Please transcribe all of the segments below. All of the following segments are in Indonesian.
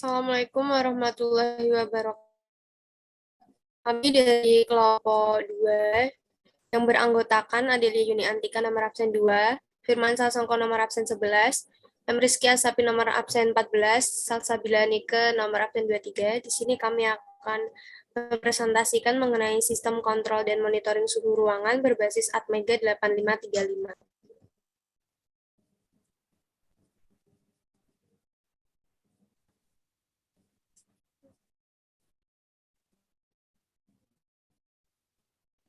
Assalamualaikum warahmatullahi wabarakatuh. Kami dari kelompok 2 yang beranggotakan Adelia Yuni Antika nomor absen 2, Firman Sasongko nomor absen 11, Rizky Asapi nomor absen 14, Salsabila Nike nomor absen 23. Di sini kami akan mempresentasikan mengenai sistem kontrol dan monitoring suhu ruangan berbasis Atmega 8535.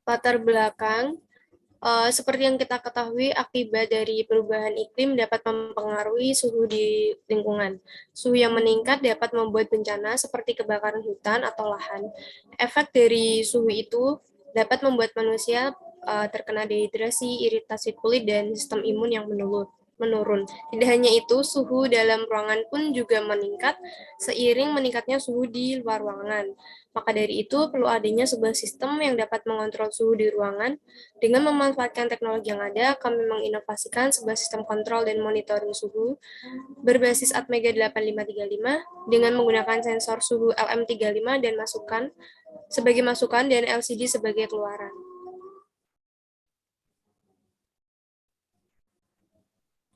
Latar belakang, seperti yang kita ketahui, akibat dari perubahan iklim dapat mempengaruhi suhu di lingkungan. Suhu yang meningkat dapat membuat bencana seperti kebakaran hutan atau lahan. Efek dari suhu itu dapat membuat manusia terkena dehidrasi, iritasi kulit, dan sistem imun yang menurun. Tidak hanya itu, suhu dalam ruangan pun juga meningkat seiring meningkatnya suhu di luar ruangan. Maka dari itu, perlu adanya sebuah sistem yang dapat mengontrol suhu di ruangan. Dengan memanfaatkan teknologi yang ada, kami menginovasikan sebuah sistem kontrol dan monitoring suhu berbasis Atmega 8535 dengan menggunakan sensor suhu LM35 dan masukan dan LCD sebagai keluaran.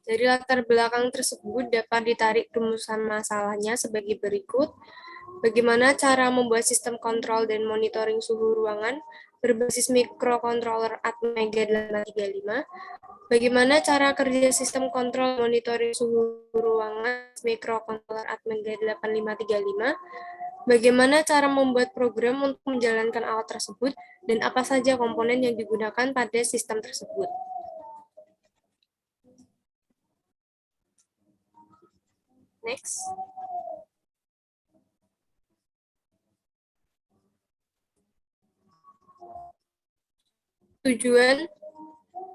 Dari latar belakang tersebut dapat ditarik rumusan masalahnya sebagai berikut. Bagaimana cara membuat sistem kontrol dan monitoring suhu ruangan berbasis mikrokontroler Atmega 835? Bagaimana cara kerja sistem kontrol monitoring suhu ruangan mikrokontroler Atmega 8535? Bagaimana cara membuat program untuk menjalankan alat tersebut dan apa saja komponen yang digunakan pada sistem tersebut? Next. Tujuan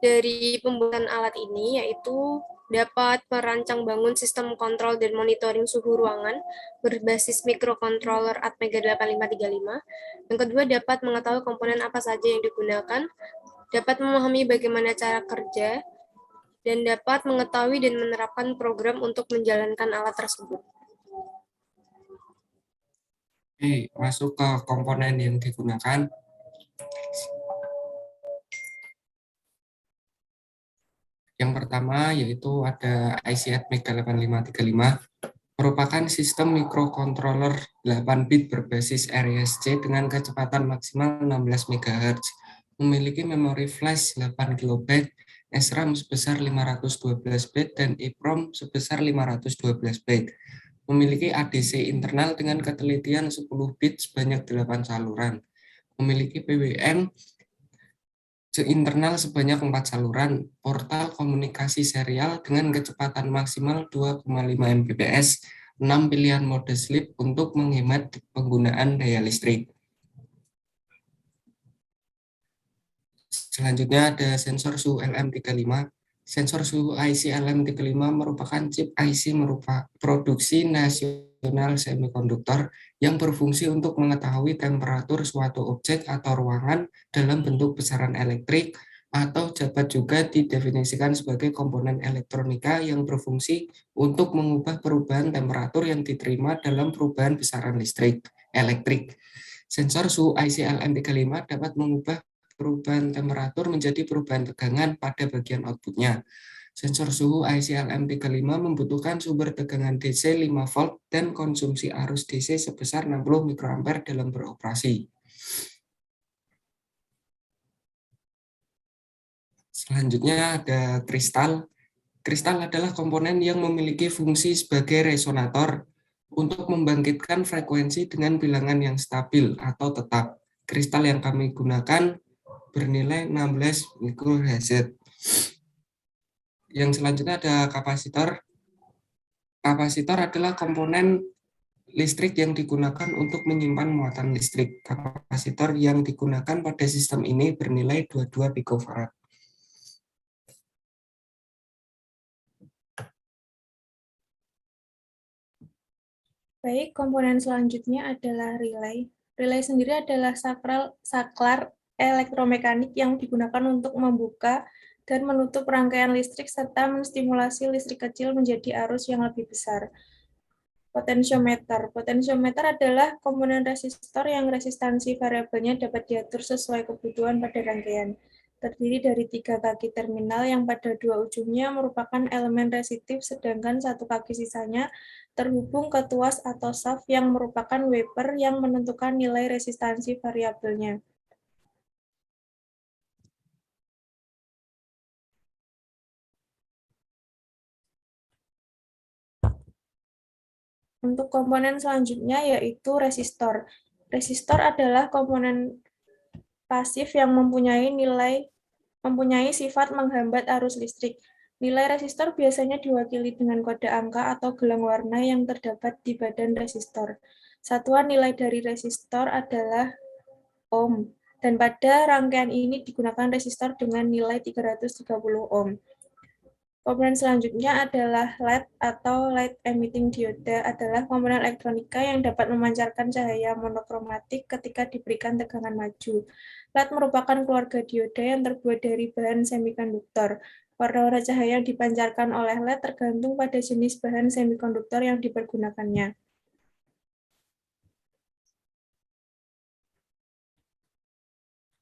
dari pembuatan alat ini yaitu dapat merancang bangun sistem kontrol dan monitoring suhu ruangan berbasis mikrokontroler Atmega 8535. Yang kedua, dapat mengetahui komponen apa saja yang digunakan, dapat memahami bagaimana cara kerja, dan dapat mengetahui dan menerapkan program untuk menjalankan alat tersebut. Oke, masuk ke komponen yang digunakan. Yang pertama yaitu ada IC Atmega 8535, merupakan sistem mikrokontroler 8 bit berbasis RISC dengan kecepatan maksimal 16 MHz, memiliki memori flash 8 KB, SRAM sebesar 512 bit, dan EEPROM sebesar 512 bit. Memiliki ADC internal dengan ketelitian 10 bit sebanyak 8 saluran. Memiliki PWM internal sebanyak 4 saluran, portal komunikasi serial dengan kecepatan maksimal 2,5 Mbps, 6 pilihan mode sleep untuk menghemat penggunaan daya listrik. Selanjutnya ada sensor suhu LM35. Sensor suhu IC LM35 merupakan chip IC produksi nasional semikonduktor yang berfungsi untuk mengetahui temperatur suatu objek atau ruangan dalam bentuk besaran elektrik, atau dapat juga didefinisikan sebagai komponen elektronika yang berfungsi untuk mengubah perubahan temperatur yang diterima dalam perubahan besaran elektrik. Sensor suhu IC LM35 dapat mengubah perubahan temperatur menjadi perubahan tegangan pada bagian outputnya. Sensor suhu IC LM35 membutuhkan sumber tegangan DC 5 volt dan konsumsi arus DC sebesar 60 mikroampere dalam beroperasi. Selanjutnya ada kristal. Kristal adalah komponen yang memiliki fungsi sebagai resonator untuk membangkitkan frekuensi dengan bilangan yang stabil atau tetap. Kristal yang kami gunakan bernilai 16 mikroHz. Yang selanjutnya ada kapasitor. Kapasitor adalah komponen listrik yang digunakan untuk menyimpan muatan listrik. Kapasitor yang digunakan pada sistem ini bernilai 22 picofarad. Baik, komponen selanjutnya adalah relay. Relay sendiri adalah saklar elektromekanik yang digunakan untuk membuka dan menutup rangkaian listrik serta menstimulasi listrik kecil menjadi arus yang lebih besar. Potensiometer. Potensiometer adalah komponen resistor yang resistansi variabelnya dapat diatur sesuai kebutuhan pada rangkaian. Terdiri dari 3 kaki terminal yang pada 2 ujungnya merupakan elemen resistif, sedangkan 1 kaki sisanya terhubung ke tuas atau shaft yang merupakan wafer yang menentukan nilai resistansi variabelnya. Untuk komponen selanjutnya yaitu resistor. Resistor adalah komponen pasif yang mempunyai sifat menghambat arus listrik. Nilai resistor biasanya diwakili dengan kode angka atau gelang warna yang terdapat di badan resistor. Satuan nilai dari resistor adalah ohm, dan pada rangkaian ini digunakan resistor dengan nilai 330 ohm. Komponen selanjutnya adalah LED atau Light Emitting Diode adalah komponen elektronika yang dapat memancarkan cahaya monokromatik ketika diberikan tegangan maju. LED merupakan keluarga dioda yang terbuat dari bahan semikonduktor. Warna-warna cahaya yang dipancarkan oleh LED tergantung pada jenis bahan semikonduktor yang dipergunakannya.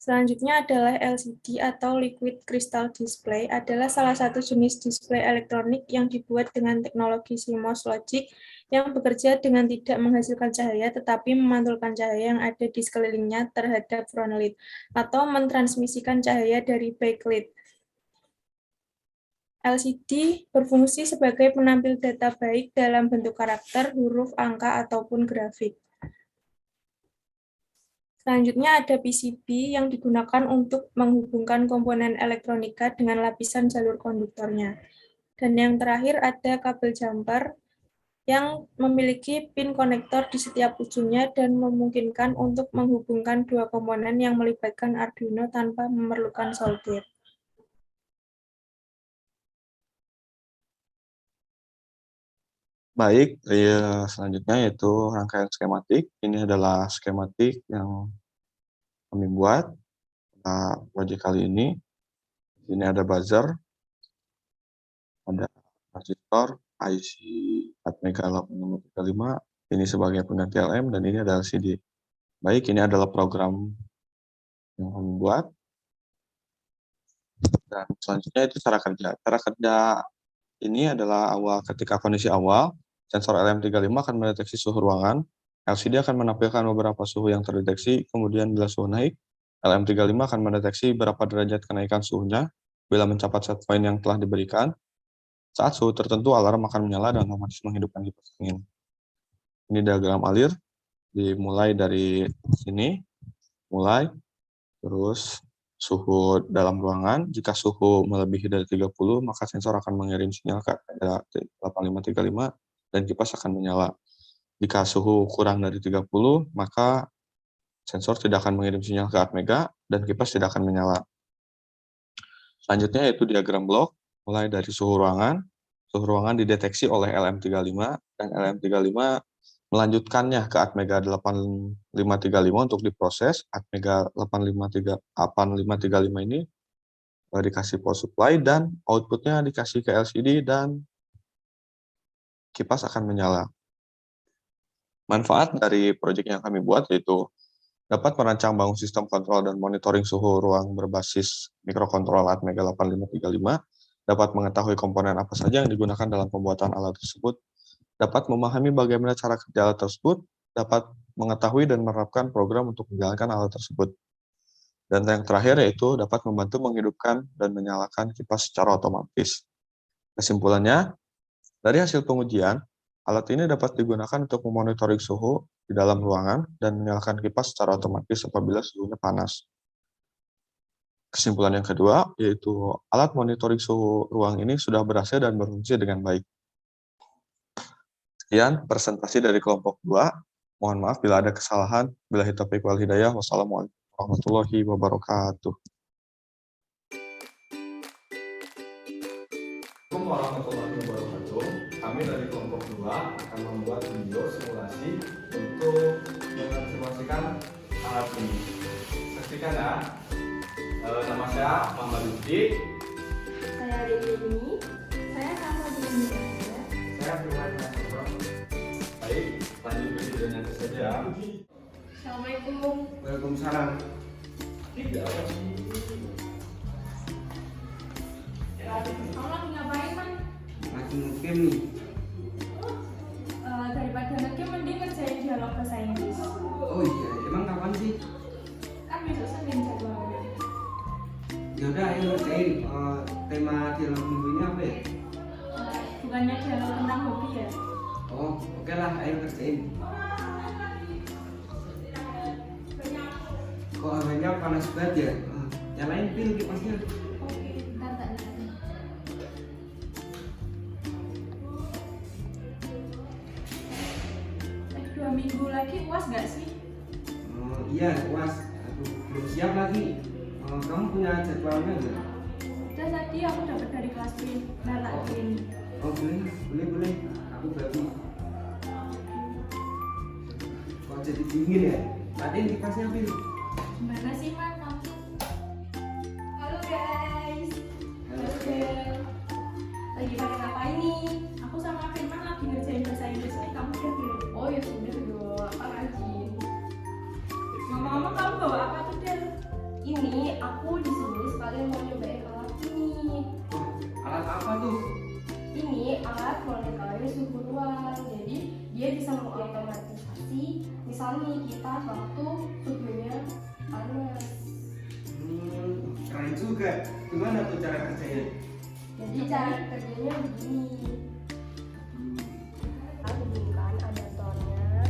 Selanjutnya adalah LCD atau Liquid Crystal Display adalah salah satu jenis display elektronik yang dibuat dengan teknologi CMOS logic yang bekerja dengan tidak menghasilkan cahaya tetapi memantulkan cahaya yang ada di sekelilingnya terhadap frontlit atau mentransmisikan cahaya dari backlit. LCD berfungsi sebagai penampil data baik dalam bentuk karakter, huruf, angka, ataupun grafik. Selanjutnya ada PCB yang digunakan untuk menghubungkan komponen elektronika dengan lapisan jalur konduktornya. Dan yang terakhir ada kabel jumper yang memiliki pin konektor di setiap ujungnya dan memungkinkan untuk menghubungkan dua komponen yang melibatkan Arduino tanpa memerlukan solder. Baik, selanjutnya yaitu rangkaian skematik. Ini adalah skematik yang kami buat pada proyek kali ini. Ini ada buzzer, ada transistor, IC Atmega 8535, ini sebagai pengganti LM, dan ini adalah LCD. Baik, ini adalah program yang kami buat. Dan selanjutnya itu cara kerja. Cara kerja ini adalah ketika kondisi awal, sensor LM35 akan mendeteksi suhu ruangan, LCD akan menampilkan beberapa suhu yang terdeteksi, kemudian bila suhu naik, LM35 akan mendeteksi berapa derajat kenaikan suhunya, bila mencapai set point yang telah diberikan. Saat suhu tertentu, alarm akan menyala dan otomatis menghidupkan kipas angin. Ini diagram alir, dimulai dari sini, terus suhu dalam ruangan. Jika suhu melebihi dari 30, maka sensor akan mengirim sinyal ke 8535 dan kipas akan menyala. Jika suhu kurang dari 30, maka sensor tidak akan mengirim sinyal ke Atmega dan kipas tidak akan menyala. Selanjutnya yaitu diagram blok, mulai dari suhu ruangan. Suhu ruangan dideteksi oleh LM35 dan LM35 melanjutkannya ke Atmega 8535 untuk diproses. Atmega 8535 ini dikasih power supply dan outputnya dikasih ke LCD dan kipas akan menyala. Manfaat dari proyek yang kami buat yaitu dapat merancang bangun sistem kontrol dan monitoring suhu ruang berbasis mikrokontroller Atmega 8535, dapat mengetahui komponen apa saja yang digunakan dalam pembuatan alat tersebut, dapat memahami bagaimana cara kerja alat tersebut, dapat mengetahui dan menerapkan program untuk menjalankan alat tersebut. Dan yang terakhir yaitu dapat membantu menghidupkan dan menyalakan kipas secara otomatis. Kesimpulannya, dari hasil pengujian, alat ini dapat digunakan untuk memonitoring suhu di dalam ruangan dan menyalakan kipas secara otomatis apabila suhunya panas. Kesimpulan yang kedua, yaitu alat monitoring suhu ruang ini sudah berhasil dan berfungsi dengan baik. Sekian presentasi dari kelompok 2. Mohon maaf bila ada kesalahan. Billahi taufiq wal hidayah. Wassalamualaikum warahmatullahi wabarakatuh. Assalamualaikum warahmatullahi wabarakatuh. Kami dari kelompok 2 akan membuat video simulasi untuk mensimulasikan alat ini. Saksikan ya. Nama saya Muhammad Lutfi. Saya Dewi. Saya Kamal Bumi. Saya Firman. videonya saja ya. Assalamualaikum. Waalaikumsalam. Kamu lagi ngapain, Man? Lagi ngegame nih. Daripada ngegame mending ngerjain dialog bahasa Inggris. Oh iya, emang kapan sih? Kan besok Senin jadwalnya. Ya udah, ayo ngerjain. Tema dialog minggu ini apa ya? Bukannya dialog tentang hobi ya? Oh, oke lah, ayo ngerjain. Kok hawanya panas banget ya? Nyalain pil kipasnya. Oke, bentar tak nyalain. Dua minggu lagi UAS nggak sih? Iya, UAS. Aduh, belum siap lagi. Kamu punya jadwalnya nggak? Udah tadi aku dapat dari kelas B. Nah, tak kirim. Oh boleh. Aku baru. Kok jadi dingin ya? Matiin kipasnya pil. Gimana sih, Man? Kamu? Halo guys. Halo. Lagi pada ngapain nih? Aku sama Firman lagi ngerjain bahasa Inggris nih. Kamu udah belum? Oh ya sudah dong. Apa rajin? Ngomong-ngomong kamu bawa apa tuh, Del? Ini aku di sini sekalian mau nyobain alat ini. Alat apa tuh? Ini alat monitoring suhu ruang. Jadi dia bisa mengotomatisasi. Misalnya kita waktu suhunya panas. Keren juga. Gimana tuh cara kerjanya? Jadi cara kerjanya begini. Kita hubungkan adaptornya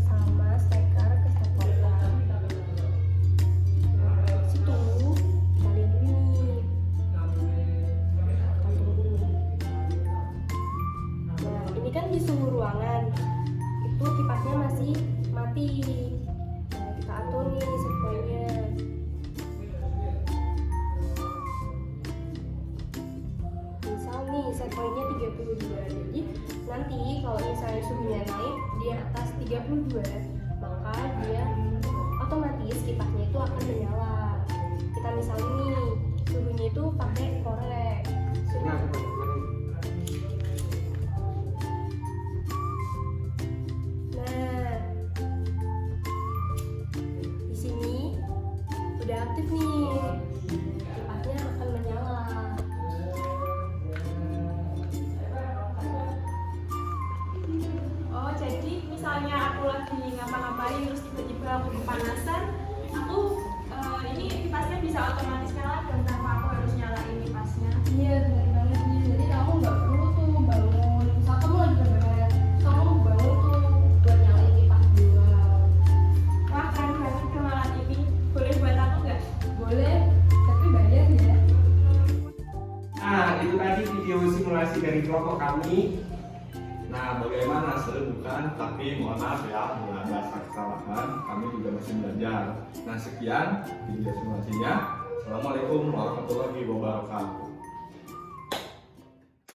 sama steker ke stepwatcher. Situ kalian ini. Nah, ini kan di suhu ruangan. Itu kipasnya masih mati. Nah, kita atur nih setpointnya. Misal nih setpointnya 32. Jadi nanti kalau misalnya suhunya naik di atas 32, maka dia otomatis kipasnya itu akan menyala. Kita misalnya nih suhunya itu pakai korek. Nah, Nah, di sini udah aktif nih, kipasnya akan menyala. Oh, jadi misalnya aku lagi ngapa-ngapain terus tiba-tiba aku kepanasan, aku ini kipasnya bisa otomatis nyala dan tanpa aku harus nyalain kipasnya. Iya, benar banget nih. Jadi kamu nggak perlu tuh bangun. Misal kamu lagi gambaran, kamu bangun tuh buat nyalain kipas doang. Wah, keren banget dong alat ini. Boleh buat aku nggak? Boleh, tapi bayar ya. Nah, itu tadi video simulasi dari kelompok kami. Nah, bagaimana seru bukan? Tapi mohon maaf ya, bila ada kesalahan, kami juga masih belajar. Nah, sekian video simulasinya. Assalamualaikum warahmatullahi wabarakatuh.